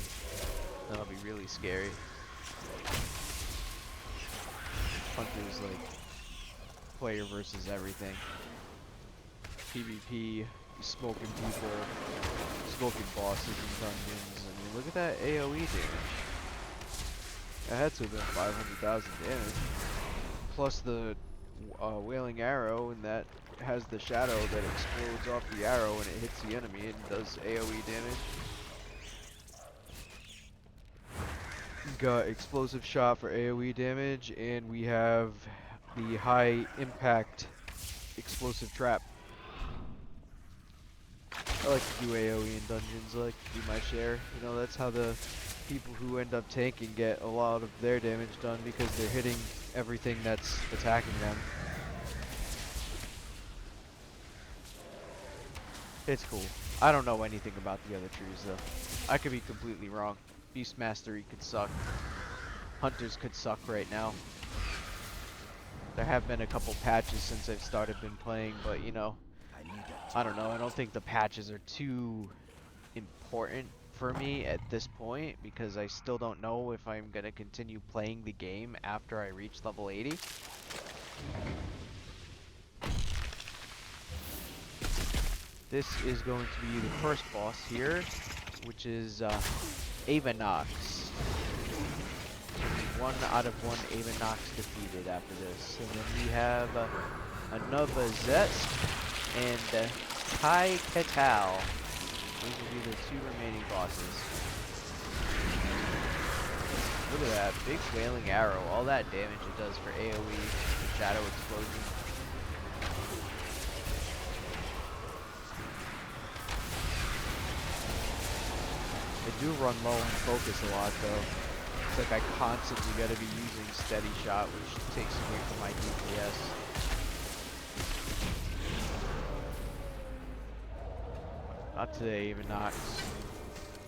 That'll be really scary. Hunter's like player versus everything. PvP, smoking people, smoking bosses in dungeons. I mean, look at that AoE damage. That had to have been 500,000 damage. Plus the wailing arrow, and that has the shadow that explodes off the arrow when it hits the enemy and does AoE damage. Got explosive shot for AoE damage, and we have the high impact explosive trap. I like to do AoE in dungeons, I like to do my share. You know, that's how the people who end up tanking get a lot of their damage done, because they're hitting everything that's attacking them. It's cool. I don't know anything about the other trees though. I could be completely wrong. Beast Mastery could suck. Hunters could suck right now. There have been a couple patches since I've been playing, but you know, I don't know. I don't think the patches are too important for me at this point, because I still don't know if I'm gonna continue playing the game after I reach level 80. This is going to be the first boss here, which is Avanox. 1 out of 1 Avanox defeated after this. And then we have another Zest, and Kai Ketal. These will be the 2 remaining bosses. Look at that big wailing arrow. All that damage it does for AoE, Shadow Explosion. I do run low on focus a lot though. It's like I constantly gotta be using steady shot, which takes away from my DPS. Not today, even Nox.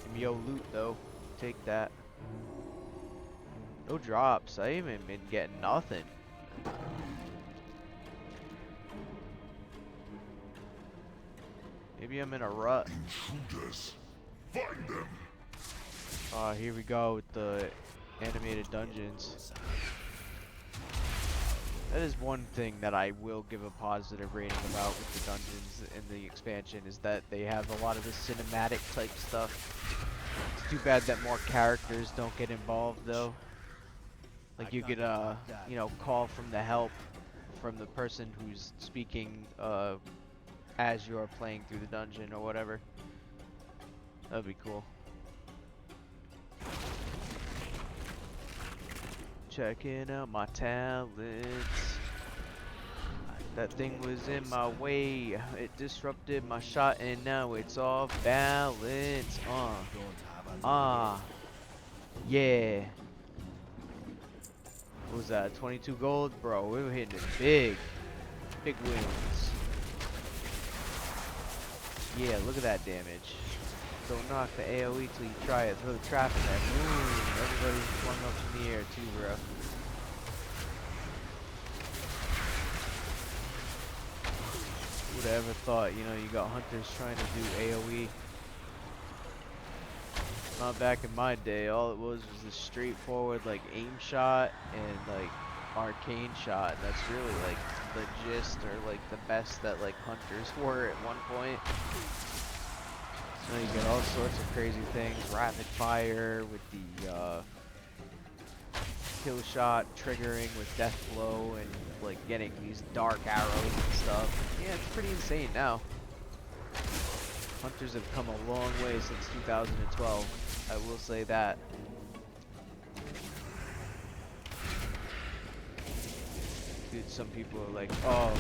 Give me yo loot though. Take that. No drops. I haven't been getting nothing. Maybe I'm in a rut. Intruders, find them. Here we go with the animated dungeons. That is one thing that I will give a positive rating about with the dungeons in the expansion, is that they have a lot of the cinematic type stuff. It's too bad that more characters don't get involved though. Like you could, you know, call from the help from the person who's speaking as you're playing through the dungeon or whatever. That'd be cool. Checking out my talents. That thing was in my way. It disrupted my shot and now it's off balance. Yeah. What was that? 22 gold? Bro, we were hitting it big. Big wins. Yeah, look at that damage. Don't knock the AoE till you try it. Throw the trap in there. Boom. Everybody's flung up in the air too, bro. Who'd have ever thought, you know, you got hunters trying to do AoE. Not back in my day. All it was a straightforward like aim shot and like arcane shot. And that's really like the gist, or like the best that like hunters were at one point. So you get all sorts of crazy things, rapid fire with the kill shot triggering with death blow, and like getting these dark arrows and stuff. Yeah, it's pretty insane now. Hunters have come a long way since 2012. I will say that. Dude, some people are like, oh,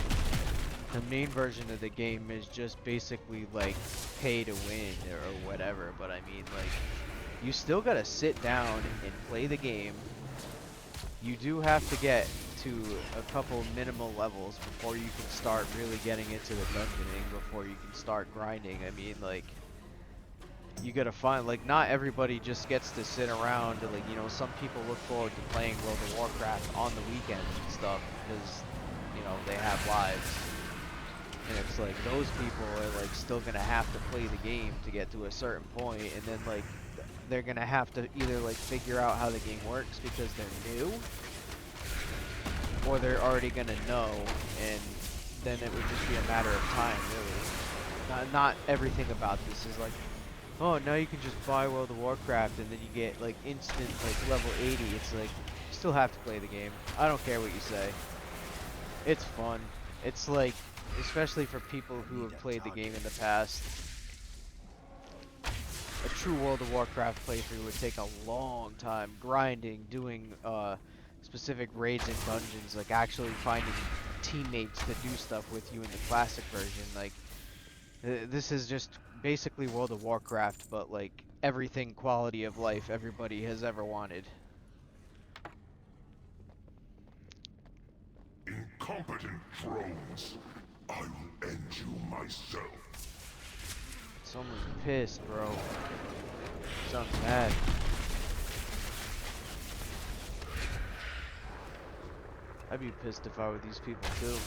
the main version of the game is just basically like pay to win or whatever, but I mean, like, you still gotta sit down and play the game. You do have to get to a couple minimal levels before you can start really getting into the dungeoning, before you can start grinding. I mean, like, you gotta find, like, not everybody just gets to sit around and, like, you know, some people look forward to playing World of Warcraft on the weekends and stuff because, you know, they have lives. And it's like, those people are like still gonna have to play the game to get to a certain point, and then like they're gonna have to either like figure out how the game works because they're new, or they're already gonna know, and then it would just be a matter of time, really. Not everything about this is like, oh, now you can just buy World of Warcraft and then you get like instant like level 80. It's like, you still have to play the game. I don't care what you say. It's fun. It's like, especially for people who have played the game in the past, a true World of Warcraft playthrough would take a long time, grinding, doing specific raids and dungeons, like actually finding teammates to do stuff with you in the classic version. Like, this is just basically World of Warcraft, but like everything quality of life everybody has ever wanted. Incompetent drones. I will end you myself. Someone's pissed, bro. Sounds mad. I'd be pissed if I were these people too.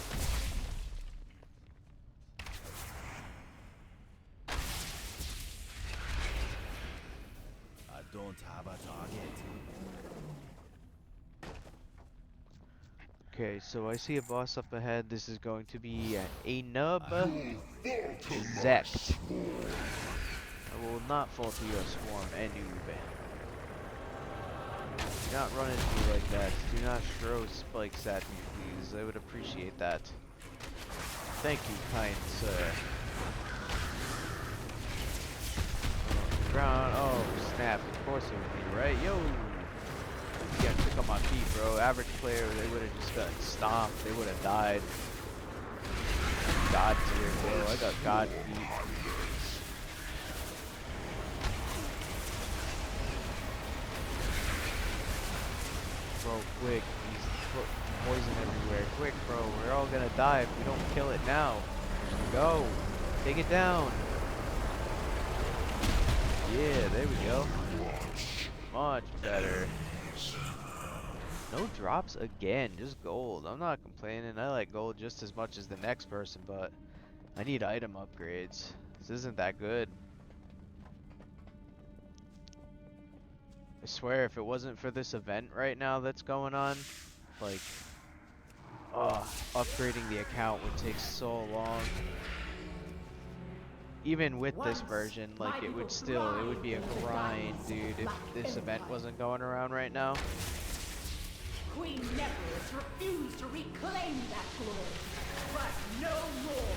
I don't have a target. Okay, so I see a boss up ahead. This is going to be a nub Zect. I will not fall to your swarm, Anub. Do not run into me like that. Do not throw spikes at me, please. I would appreciate that. Thank you, kind sir. Ground. Oh, snap. Of course it would be, right? Yo! You gotta pick up my feet, bro. Average player, they would have just gotten stomped. They would have died. God tier, bro. I got God feet. Bro, quick. He's poison everywhere. Quick, bro. We're all gonna die if we don't kill it now. Go. Take it down. Yeah, there we go. Much better. No drops again, just gold. I'm not complaining. I like gold just as much as the next person, but I need item upgrades. This isn't that good. I swear, if it wasn't for this event right now that's going on, like, upgrading the account would take so long. Even with this version, like, it would be a grind, dude, if this event wasn't going around right now. Queen Nephros refused to reclaim that glory, but no more.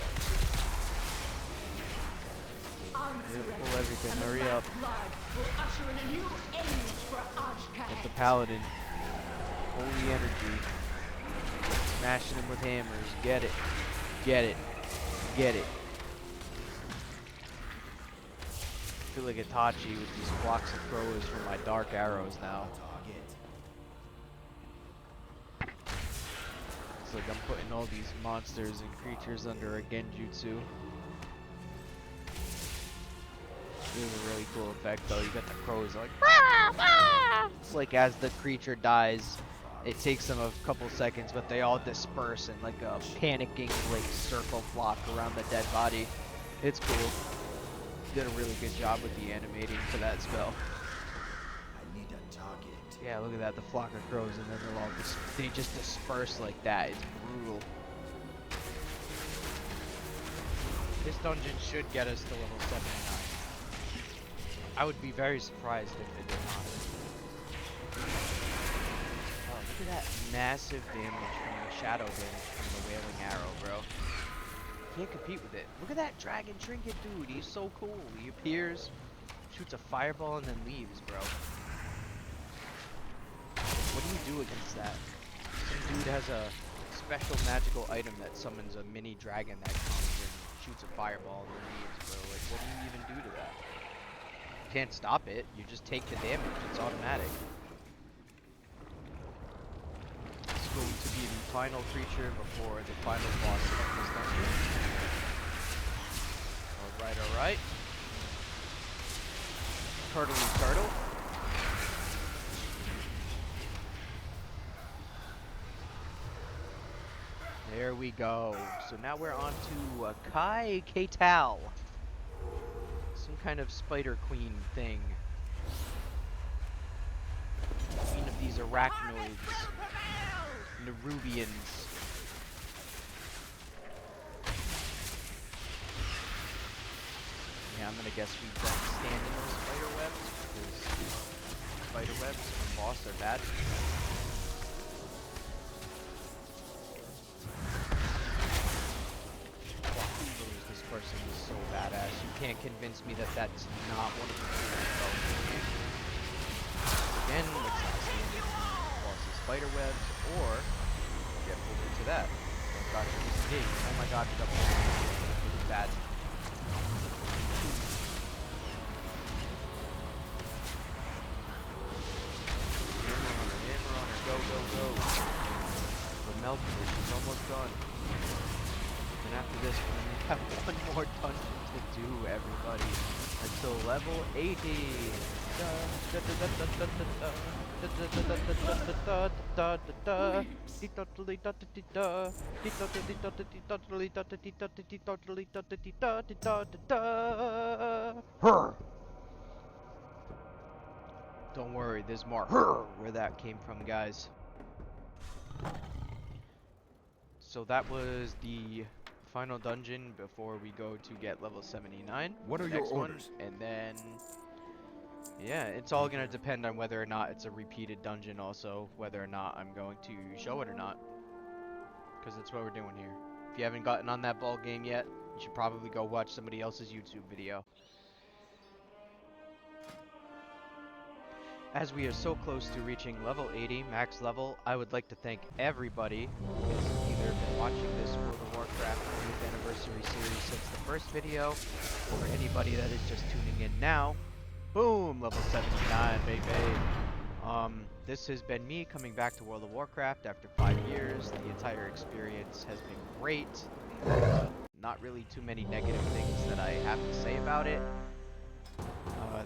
Pull everything, hurry up. Blood will usher in a new age for Oshkaz. Get the paladin. Holy energy. Smashing him with hammers. Get it. Get it. Get it. I feel like Itachi with these flocks of crows from my dark arrows now. It's like I'm putting all these monsters and creatures under a genjutsu. This is a really cool effect though. You got the crows like, "Rah, rah!" It's like as the creature dies, it takes them a couple seconds, but they all disperse in like a panicking like circle flock around the dead body. It's cool. Did a really good job with the animating for that spell. I need a target. Yeah, look at that, the flock of crows, and then they're all they just disperse like that. It's brutal. This dungeon should get us to level 79. I would be very surprised if it did not. Oh, look at that massive damage from the shadow damage from the wailing arrow, bro. Can't compete with it. Look at that dragon trinket, dude. He's so cool. He appears, shoots a fireball, and then leaves, bro. What do you do against that? Some dude has a special magical item that summons a mini dragon that comes and shoots a fireball and then leaves, bro. Like, what do you even do to that? You can't stop it. You just take the damage. It's automatic. It's going to be the final creature before the final boss of this dungeon. Alright, alright. Turtley turtle. There we go. So now we're on to Kai Katal. Some kind of spider queen thing. Queen of these arachnoids. Nerubians. Yeah, I'm gonna guess we don't stand in those spider webs, because spider webs from boss are bad. This person is so badass. You can't convince me that that's not one of the tools. Again, let's not stand in boss's spider webs, or get pulled into that. Oh god, it's big. Oh my god, it's up. This is bad. Hammer on her, go, go, go. The Melted, she's almost done. And after this, we're gonna have one more dungeon to do, everybody, until level 80. Don't worry, there's more where that came from, guys. So that was the final dungeon before we go to get level 79. What are your orders? And then, yeah, it's all gonna depend on whether or not it's a repeated dungeon, also whether or not I'm going to show it or not, because that's what we're doing here. you haven't gotten on that ball game yet, you should probably go watch somebody else's YouTube video. As we are so close to reaching level 80 max level, I would like to thank everybody who has either been watching this World of Warcraft 30th anniversary series since the first video, or anybody that is just tuning in now. Boom! Level 79, baby! This has been me coming back to World of Warcraft after 5 years. The entire experience has been great. Not really too many negative things that I have to say about it.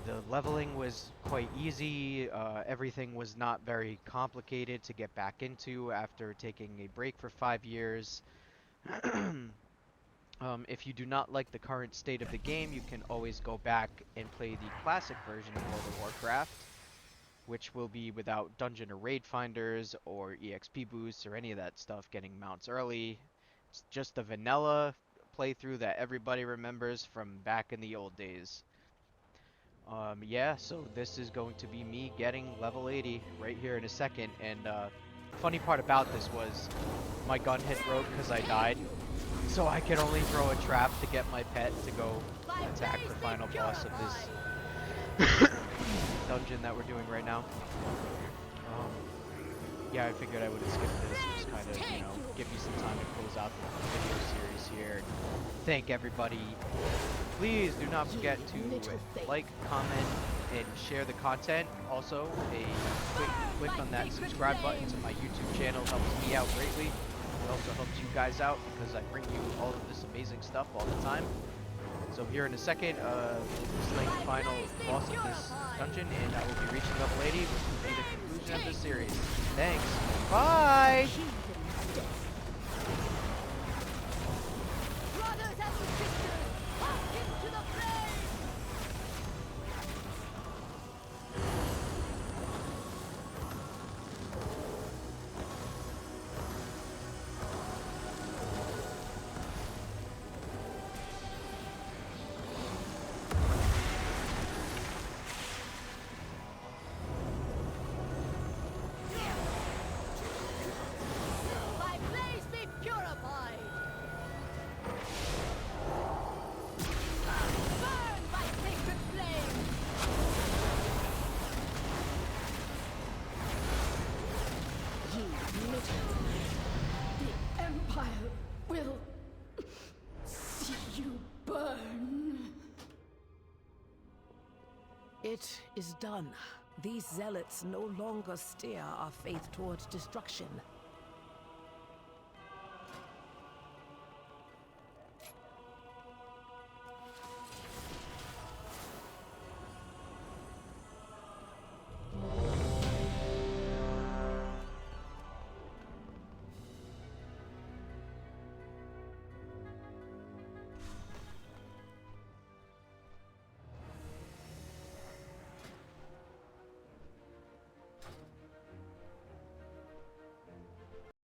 The leveling was quite easy. Everything was not very complicated to get back into after taking a break for 5 years. If you do not like the current state of the game, you can always go back and play the classic version of World of Warcraft, which will be without dungeon or raid finders or EXP boosts or any of that stuff, getting mounts early. It's just the vanilla playthrough that everybody remembers from back in the old days. Yeah, so this is going to be me getting level 80 right here in a second, and funny part about this was my gun hit broke because I died, so I can only throw a trap to get my pet to go attack the final boss of this dungeon that we're doing right now. Yeah, I figured I would have skipped this, just kind of, you know, give you some time to close out the video series here. Thank everybody. Please do not forget to like, comment, and share the content. Also, a quick click on that subscribe button to my YouTube channel helps me out greatly. It also helps you guys out because I bring you all of this amazing stuff all the time. So here in a second, slaying the final boss of this dungeon, and I will be reaching level 80, which will be the conclusion of this series. Thanks. Bye! Brothers and sisters, walk into the flames! My blaze be purified! Burn by sacred flame! Ye little, the Empire will see you burn. It is done. These zealots no longer steer our faith towards destruction.